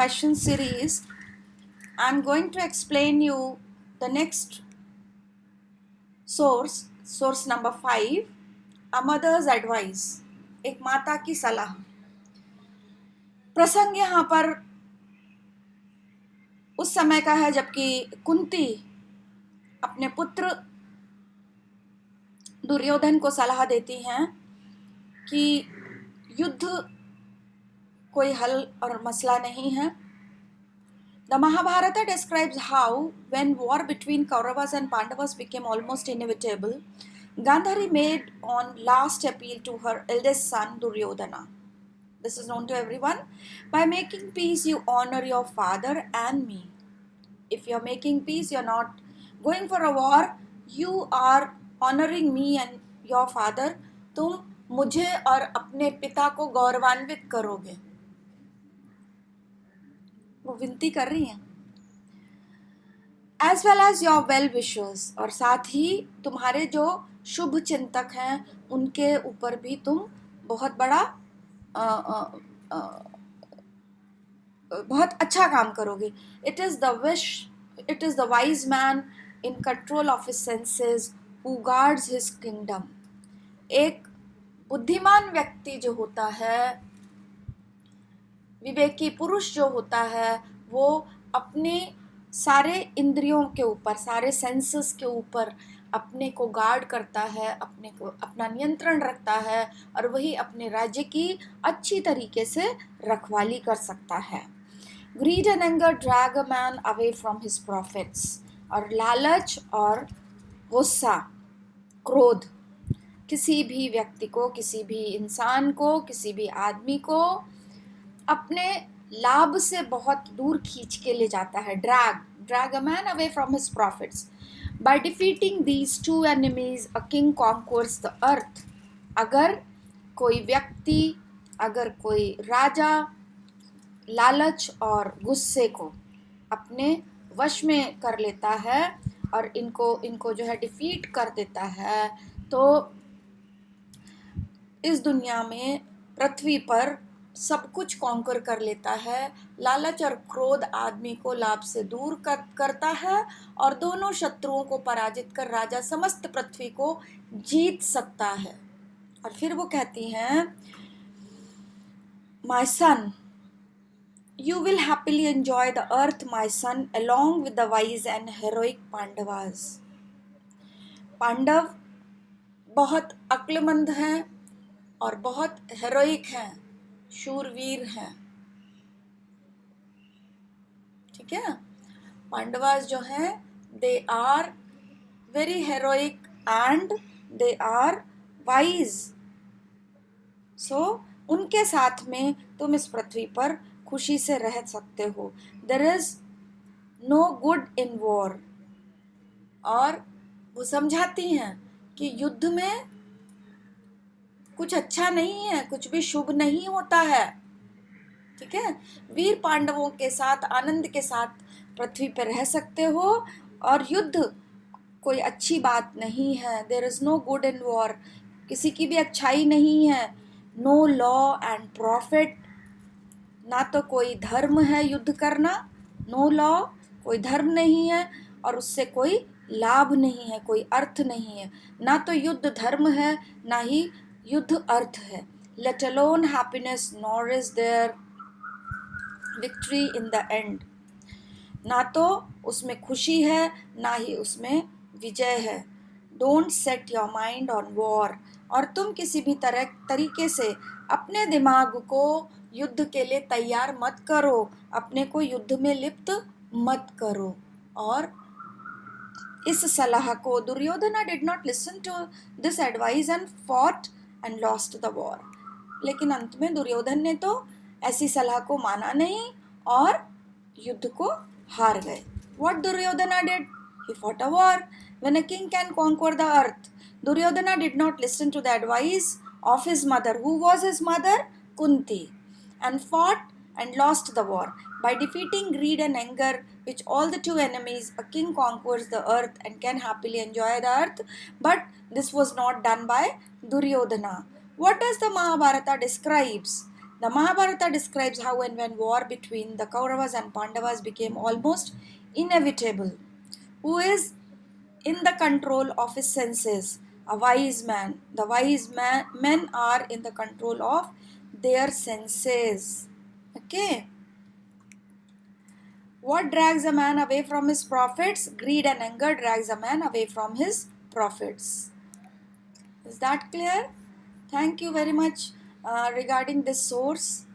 passion series, I'm going to explain you the next source number 5, a mother's advice, एक माता की सलाह। प्रसंग यहाँ पर उस समय का है जबकि कुंती अपने पुत्र दुर्योधन को सलाह देती हैं कि युद्ध कोई हल और मसला नहीं है। The Mahabharata describes how, when war between Kauravas and Pandavas became almost inevitable, Gandhari made one last appeal to her eldest son Duryodhana. This is known to everyone. By making peace, you honor your father and me. If you're making peace, you're not going for a war, you are honoring me and your father. तुम मुझे और अपने पिता को गौरवान्वित करोगे। वो विनती कर रही हैं। As well as your well wishers, और साथ ही तुम्हारे जो शुभ चिंतक हैं उनके ऊपर भी तुम बहुत बड़ा बहुत अच्छा काम करोगे। It is the wise man in control of his senses who guards his kingdom. एक बुद्धिमान व्यक्ति जो होता है, विवेकी पुरुष जो होता है, वो अपने सारे इंद्रियों के ऊपर, सारे सेंसेस के ऊपर अपने को गार्ड करता है, अपने को अपना नियंत्रण रखता है और वही अपने राज्य की अच्छी तरीके से रखवाली कर सकता है। Grid and anger drag a man away from his profits, और लालच और गुस्सा, क्रोध किसी भी व्यक्ति को, किसी भी इंसान को, किसी भी आदमी को अपने लाभ से बहुत दूर खींच के ले जाता है। Drag a man away from his profits. By defeating these two enemies a king conquers the earth. अगर कोई व्यक्ति, अगर कोई राजा लालच और गुस्से को अपने वश में कर लेता है और इनको जो है डिफीट कर देता है, तो इस दुनिया में, पृथ्वी पर सब कुछ कॉन्कर कर लेता है। लालच और क्रोध आदमी को लाभ से दूर करता है और दोनों शत्रुओं को पराजित कर राजा समस्त पृथ्वी को जीत सकता है। और फिर वो कहती हैं, my son, you will happily enjoy the earth my son along with the wise and heroic Pandavas. Pandav बहुत अक्लमंद हैं और बहुत हेरोइक हैं, शूरवीर हैं। ठीक है, पांडवास जो हैं, they are very heroic and they are wise. So उनके साथ में तुम इस पृथ्वी पर खुशी से रह सकते हो। There is no good in war. और वो समझाती हैं कि युद्ध में कुछ अच्छा नहीं है, कुछ भी शुभ नहीं होता है। ठीक है, वीर पांडवों के साथ आनंद के साथ पृथ्वी पर रह सकते हो और युद्ध कोई अच्छी बात नहीं है। There is no good in war, किसी की भी अच्छाई नहीं है। नो लॉ एंड प्रॉफिट, ना तो कोई धर्म है युद्ध करना, नो लॉ, कोई धर्म नहीं है और उससे कोई लाभ नहीं है, कोई अर्थ नहीं है। ना तो युद्ध धर्म है, ना ही युद्ध अर्थ है। Let alone happiness, nor is there victory in the end. ना तो उसमें खुशी है, ना ही उसमें विजय है। Don't set your mind on war, और तुम किसी भी तरीके से अपने दिमाग को युद्ध के लिए तैयार मत करो, अपने को युद्ध में लिप्त मत करो। और इस सलाह को Duryodhana did not listen to this advice and fought and lost the war. लेकिन अंत में दुर्योधन ने तो ऐसी सलाह को माना नहीं और युद्ध को हार गए। What Duryodhana did? He fought a war. When a king can conquer the earth, Duryodhana did not listen to the advice of his mother. Who was his mother? Kunti. And fought and lost the war. By defeating greed and anger, which all the two enemies, a king conquers the earth and can happily enjoy the earth. But this was not done by Duryodhana. What does the Mahabharata describes? The Mahabharata describes how and when war between the Kauravas and Pandavas became almost inevitable. Who is in the control of his senses? A wise man. The men are in the control of their senses. Okay. What drags a man away from his profits? Greed and anger drags a man away from his profits. Is that clear? Thank you very much regarding this source.